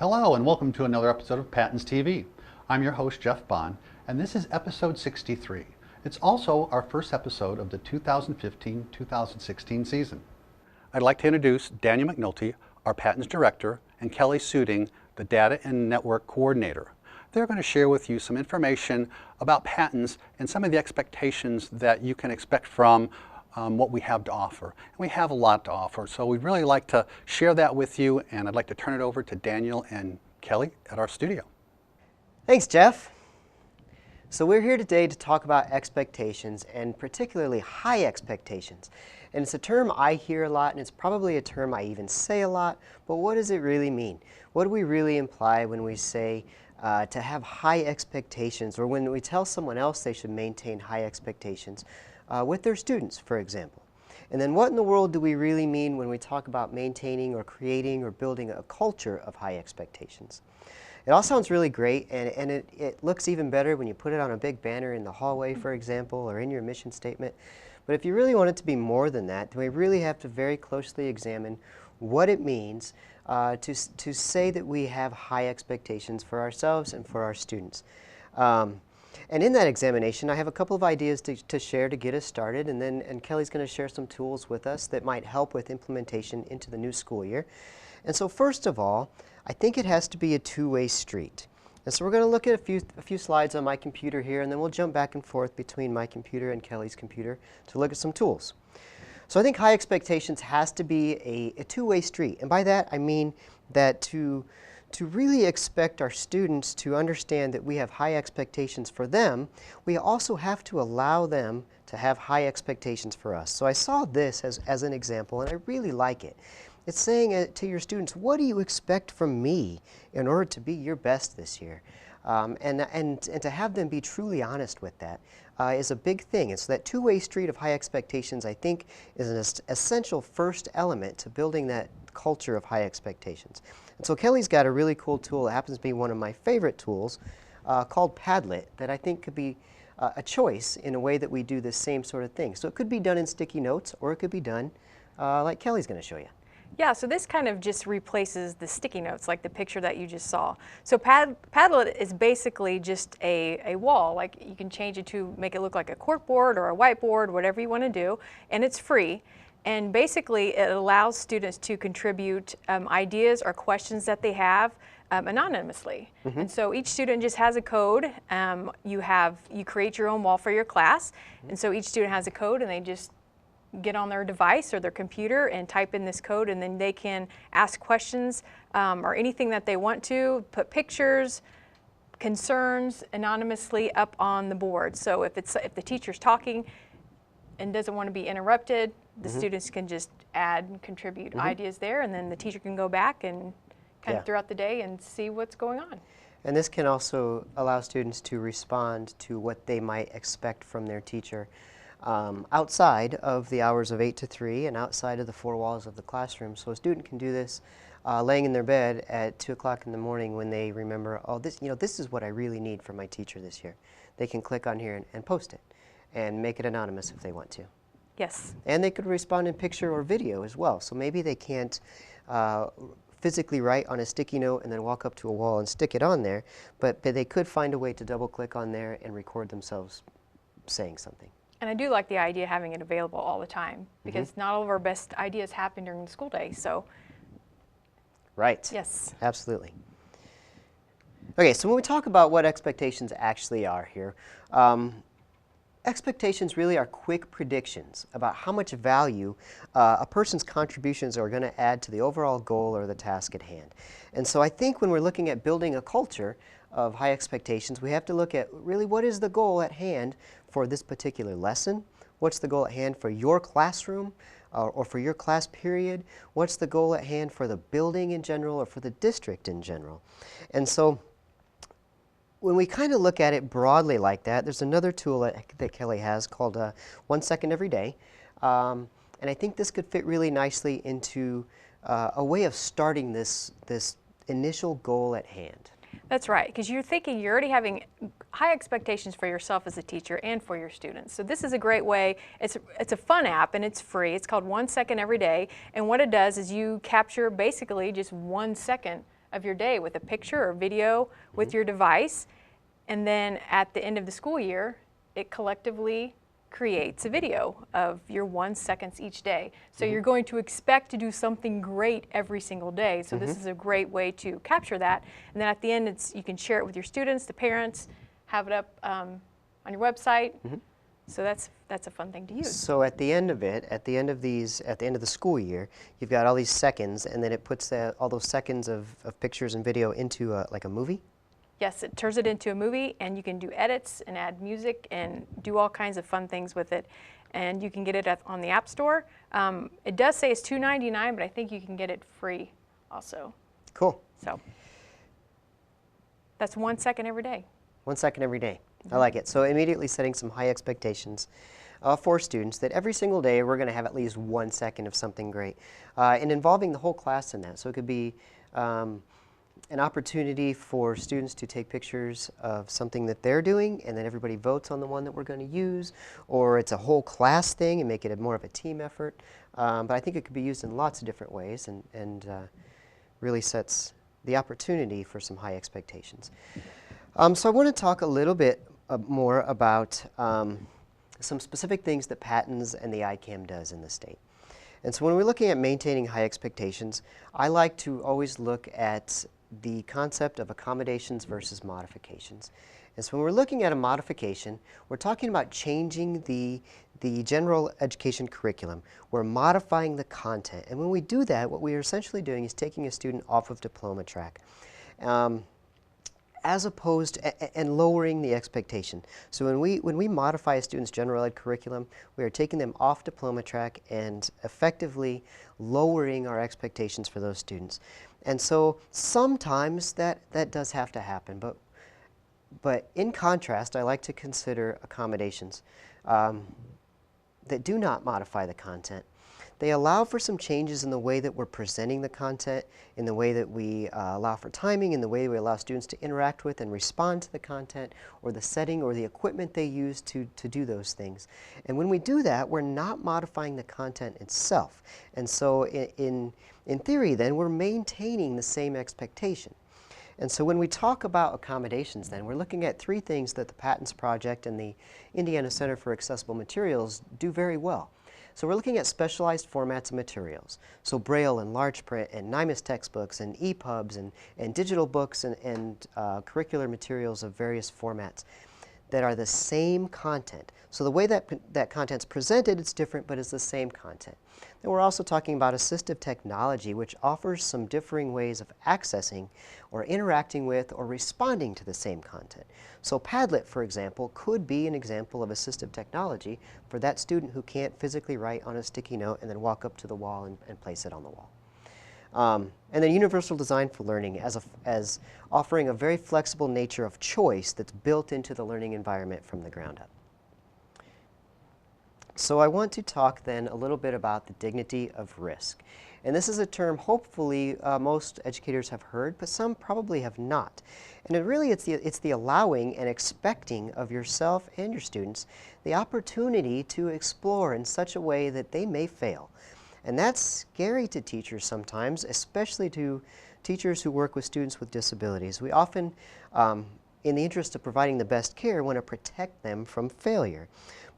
Hello and welcome to another episode of Patents TV. I'm your host Jeff Bond and this is episode 63. It's also our first episode of the 2015-2016 season. I'd like to introduce Daniel McNulty, our Patents Director, and Kelly Suding, the Data and Network Coordinator. They're going to share with you some information about patents and some of the expectations that you can expect from what we have to offer. And we have a lot to offer, so we'd really like to share that with you, and I'd like to turn it over to Daniel and Kelly at our studio. Thanks, Jeff. So we're here today to talk about expectations, and particularly high expectations. And it's a term I hear a lot, and it's probably a term I even say a lot, but what does it really mean? What do we really imply when we say to have high expectations, or when we tell someone else they should maintain high expectations with their students, for example? And then what in the world do we really mean when we talk about maintaining or creating or building a culture of high expectations? It all sounds really great, and it looks even better when you put it on a big banner in the hallway, for example, or in your mission statement. But if you really want it to be more than that, then we really have to very closely examine what it means to say that we have high expectations for ourselves and for our students. And in that examination, I have a couple of ideas to share to get us started, and Kelly's going to share some tools with us that might help with implementation into the new school year. And so first of all, I think it has to be a two-way street. And so we're going to look at a few slides on my computer here, and then we'll jump back and forth between my computer and Kelly's computer to look at some tools. So I think high expectations has to be a two-way street. And by that, I mean that to really expect our students to understand that we have high expectations for them, we also have to allow them to have high expectations for us. So I saw this as an example, and I really like it. It's saying to your students, what do you expect from me in order to be your best this year? And to have them be truly honest with that is a big thing. And so that two-way street of high expectations, I think, is an essential first element to building that culture of high expectations. And so Kelly's got a really cool tool that happens to be one of my favorite tools called Padlet that I think could be a choice in a way that we do the same sort of thing. So it could be done in sticky notes, or it could be done like Kelly's going to show you. Yeah, so this kind of just replaces the sticky notes, like the picture that you just saw. So Padlet is basically just a wall. Like, you can change it to make it look like a corkboard or a whiteboard, whatever you want to do, and it's free. And basically, it allows students to contribute ideas or questions that they have anonymously. And so each student just has a code. You create your own wall for your class, and so each student has a code, and they just get on their device or their computer and type in this code, and then they can ask questions or anything that they want to, put pictures, concerns anonymously up on the board. So if the teacher's talking and doesn't want to be interrupted, the students can just add and contribute ideas there, and then the teacher can go back and kind of throughout the day and see what's going on. And this can also allow students to respond to what they might expect from their teacher outside of the hours of 8 to 3 and outside of the four walls of the classroom. So a student can do this laying in their bed at 2 o'clock in the morning when they remember, oh, this is what I really need from my teacher this year. They can click on here and post it and make it anonymous if they want to. Yes. And they could respond in picture or video as well. So maybe they can't physically write on a sticky note and then walk up to a wall and stick it on there, but they could find a way to double click on there and record themselves saying something. And I do like the idea of having it available all the time, because not all of our best ideas happen during the school day. So, right. Yes. Absolutely. Okay, so when we talk about what expectations actually are here, expectations really are quick predictions about how much value a person's contributions are going to add to the overall goal or the task at hand. And so I think when we're looking at building a culture of high expectations, we have to look at really what is the goal at hand for this particular lesson, what's the goal at hand for your classroom or for your class period, what's the goal at hand for the building in general or for the district in general. And so when we kind of look at it broadly like that, there's another tool that Kelly has called 1 Second Every Day. And I think this could fit really nicely into a way of starting this initial goal at hand. That's right, because you're already having high expectations for yourself as a teacher and for your students. So this is a great way. It's a fun app and it's free. It's called 1 Second Every Day, and what it does is you capture basically just 1 second of your day with a picture or video with your device. And then at the end of the school year, it collectively creates a video of your 1 seconds each day. So you're going to expect to do something great every single day. So this is a great way to capture that. And then at the end, you can share it with your students, the parents, have it up on your website. So that's a fun thing to use. So at the end of it, at the end of the school year, you've got all these seconds, and then it puts all those seconds of pictures and video into like a movie? Yes, it turns it into a movie, and you can do edits and add music and do all kinds of fun things with it. And you can get it on the App Store. It does say it's $2.99, but I think you can get it free also. Cool. So that's 1 second every day. 1 second every day. I like it. So immediately setting some high expectations for students that every single day we're going to have at least 1 second of something great, and involving the whole class in that. So it could be an opportunity for students to take pictures of something that they're doing, and then everybody votes on the one that we're going to use, or it's a whole class thing and make it more of a team effort. But I think it could be used in lots of different ways, and really sets the opportunity for some high expectations. So I want to talk a little bit more about some specific things that Pattons and the ICAM does in the state. And so when we're looking at maintaining high expectations, I like to always look at the concept of accommodations versus modifications. And so when we're looking at a modification, we're talking about changing the general education curriculum. We're modifying the content. And when we do that, what we are essentially doing is taking a student off of diploma track. As opposed and lowering the expectation. So when we modify a student's general ed curriculum, we are taking them off diploma track and effectively lowering our expectations for those students. And so sometimes that does have to happen, but in contrast, I like to consider accommodations that do not modify the content. They allow for some changes in the way that we're presenting the content, in the way that we allow for timing, in the way we allow students to interact with and respond to the content, or the setting or the equipment they use to do those things. And when we do that, we're not modifying the content itself. And so in theory, then, we're maintaining the same expectation. And so when we talk about accommodations, then, we're looking at three things that the Pattons Project and the Indiana Center for Accessible Materials do very well. So we're looking at specialized formats of materials. So Braille and large print and NYMIS textbooks and EPUBs and digital books and curricular materials of various formats that are the same content. So the way that content's presented, it's different, but it's the same content. Then we're also talking about assistive technology, which offers some differing ways of accessing or interacting with or responding to the same content. So Padlet, for example, could be an example of assistive technology for that student who can't physically write on a sticky note and then walk up to the wall and place it on the wall. And then universal design for learning as offering a very flexible nature of choice that's built into the learning environment from the ground up. So I want to talk then a little bit about the dignity of risk. And this is a term hopefully most educators have heard, but some probably have not. And it's the allowing and expecting of yourself and your students the opportunity to explore in such a way that they may fail. And that's scary to teachers sometimes, especially to teachers who work with students with disabilities. We often, in the interest of providing the best care, want to protect them from failure.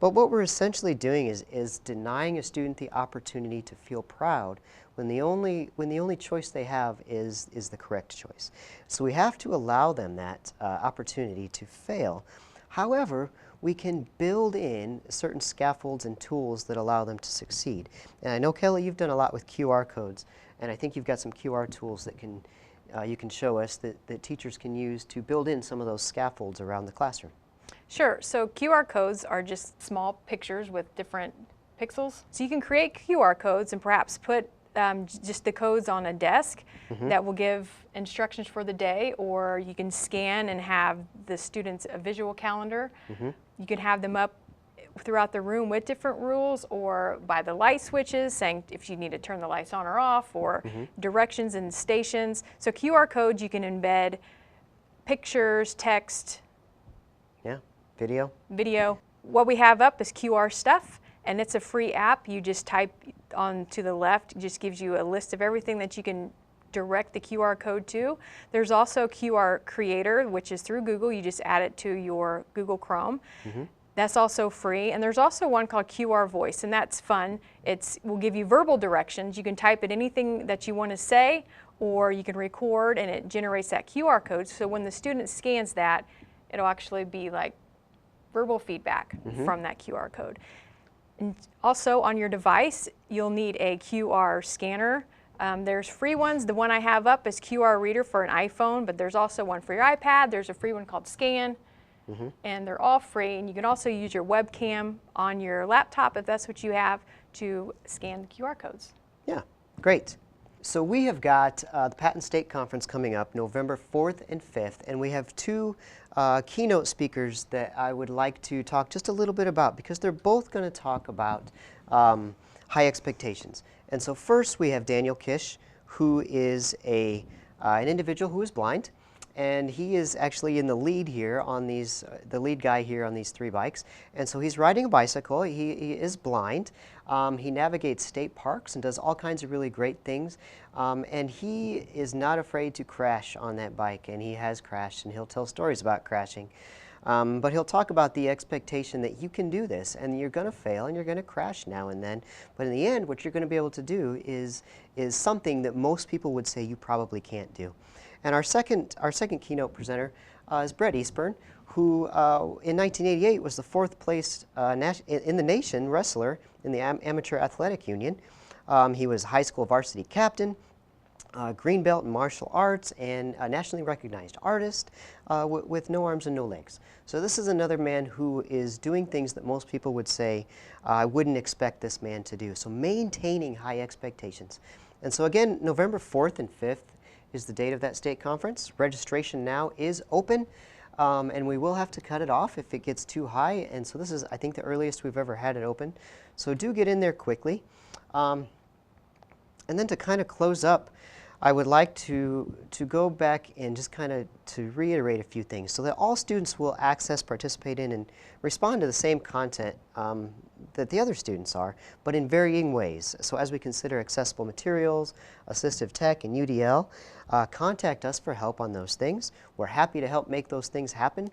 But what we're essentially doing is denying a student the opportunity to feel proud when the only choice they have is the correct choice. So we have to allow them that opportunity to fail. However, we can build in certain scaffolds and tools that allow them to succeed. And I know, Kelly, you've done a lot with QR codes, and I think you've got some QR tools that you can show us that teachers can use to build in some of those scaffolds around the classroom. Sure. So QR codes are just small pictures with different pixels. So you can create QR codes and perhaps put just the codes on a desk that will give instructions for the day, or you can scan and have the students a visual calendar. You can have them up throughout the room with different rules, or by the light switches saying if you need to turn the lights on or off, or directions and stations. So QR codes, you can embed pictures, text, video. What we have up is QR Stuff, and it's a free app. You just type on to the left. It just gives you a list of everything that you can direct the QR code to. There's also QR Creator, which is through Google. You just add it to your Google Chrome. That's also free. And there's also one called QR Voice, and that's fun. It will give you verbal directions. You can type in anything that you want to say, or you can record, and it generates that QR code. So when the student scans that, it'll actually be like verbal feedback from that QR code. And also on your device, you'll need a QR scanner. There's free ones. The one I have up is QR Reader for an iPhone, but there's also one for your iPad. There's a free one called Scan, and they're all free. And you can also use your webcam on your laptop, if that's what you have, to scan the QR codes. Yeah, great. So we have got the Patton State Conference coming up November 4th and 5th, and we have two keynote speakers that I would like to talk just a little bit about, because they're both going to talk about high expectations. And so first we have Daniel Kish, who is an individual who is blind, and he is actually in the lead here on these, the lead guy here on these 3 bikes. And so he's riding a bicycle. He is blind. He navigates state parks and does all kinds of really great things. And he is not afraid to crash on that bike, and he has crashed, and he'll tell stories about crashing. But he'll talk about the expectation that you can do this, and you're going to fail, and you're going to crash now and then. But in the end, what you're going to be able to do is something that most people would say you probably can't do. And our second keynote presenter is Brett Eastburn, who in 1988 was the 4th place in the nation wrestler in the Amateur Athletic Union. He was high school varsity captain, green belt in martial arts, and a nationally recognized artist with no arms and no legs. So this is another man who is doing things that most people would say, I wouldn't expect this man to do. So maintaining high expectations. And so again, November 4th and 5th is the date of that state conference. Registration now is open, and we will have to cut it off if it gets too high. And so this is, I think, the earliest we've ever had it open. So do get in there quickly. And then to kind of close up, I would like to go back and just kind of to reiterate a few things so that all students will access, participate in, and respond to the same content that the other students are, but in varying ways. So as we consider accessible materials, assistive tech, and UDL, contact us for help on those things. We're happy to help make those things happen.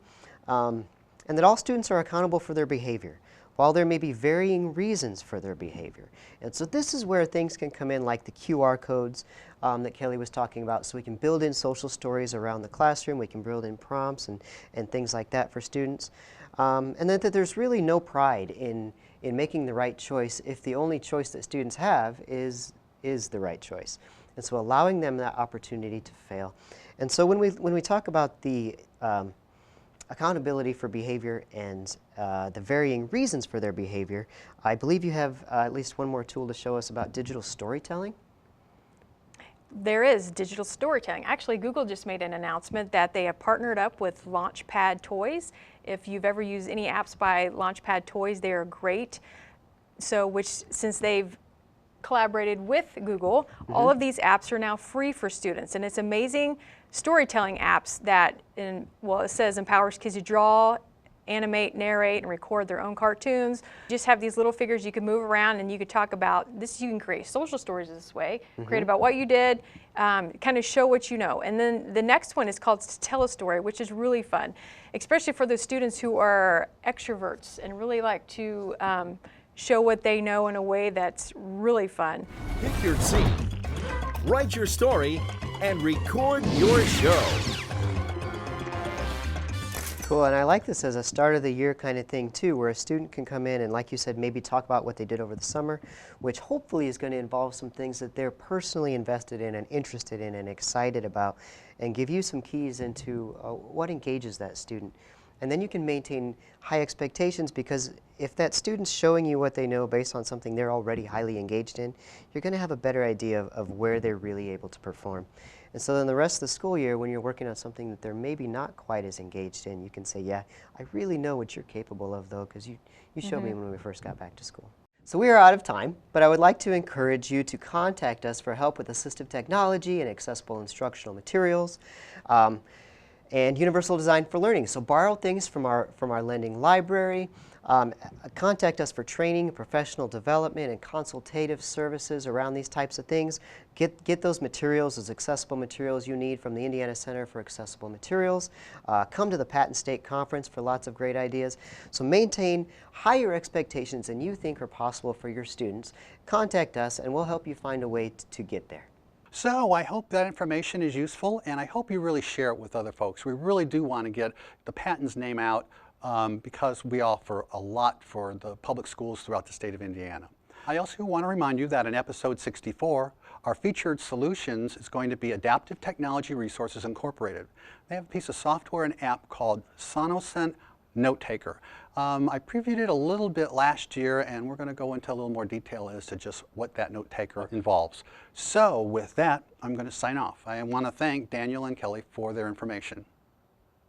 And that all students are accountable for their behavior, while there may be varying reasons for their behavior. And so this is where things can come in, like the QR codes that Kelly was talking about, so we can build in social stories around the classroom, we can build in prompts and things like that for students. And then that there's really no pride in making the right choice if the only choice that students have is the right choice. And so allowing them that opportunity to fail. And so when we talk about the accountability for behavior and the varying reasons for their behavior, I believe you have at least one more tool to show us about digital storytelling. There is digital storytelling. Actually, Google just made an announcement that they have partnered up with Launchpad Toys. If you've ever used any apps by Launchpad Toys, they are great. So, since they've collaborated with Google, all of these apps are now free for students, and it's amazing storytelling apps that, well, it says empowers kids to draw, animate, narrate, and record their own cartoons. You just have these little figures you can move around, and you could talk about this. You can create social stories this way, create about what you did, kind of show what you know. And then the next one is called Tell a Story, which is really fun, especially for those students who are extroverts and really like to show what they know in a way that's really fun. Pick your scene, write your story, and record your show. Cool, and I like this as a start of the year kind of thing too, where a student can come in and, like you said, maybe talk about what they did over the summer, which hopefully is going to involve some things that they're personally invested in and interested in and excited about, and give you some keys into what engages that student. And then you can maintain high expectations, because if that student's showing you what they know based on something they're already highly engaged in, you're going to have a better idea of where they're really able to perform. And so then the rest of the school year, when you're working on something that they're maybe not quite as engaged in, you can say, yeah, I really know what you're capable of, though, because you showed me when we first got back to school. So we are out of time, but I would like to encourage you to contact us for help with assistive technology and accessible instructional materials. and universal design for learning. So borrow things from our lending library. Contact us for training, professional development, and consultative services around these types of things. Get those materials, those accessible materials you need from the Indiana Center for Accessible Materials. Come to the Patton State Conference for lots of great ideas. So maintain higher expectations than you think are possible for your students. Contact us and we'll help you find a way to get there. So I hope that information is useful, and I hope you really share it with other folks. We really do want to get the Patton's name out because we offer a lot for the public schools throughout the state of Indiana. I also want to remind you that in episode 64, our featured solutions is going to be Adaptive Technology Resources Incorporated. They have a piece of software and app called Sonocent Note Taker. I previewed it a little bit last year, and we're going to go into a little more detail as to just what that note taker involves. So with that, I'm going to sign off. I want to thank Daniel and Kelly for their information.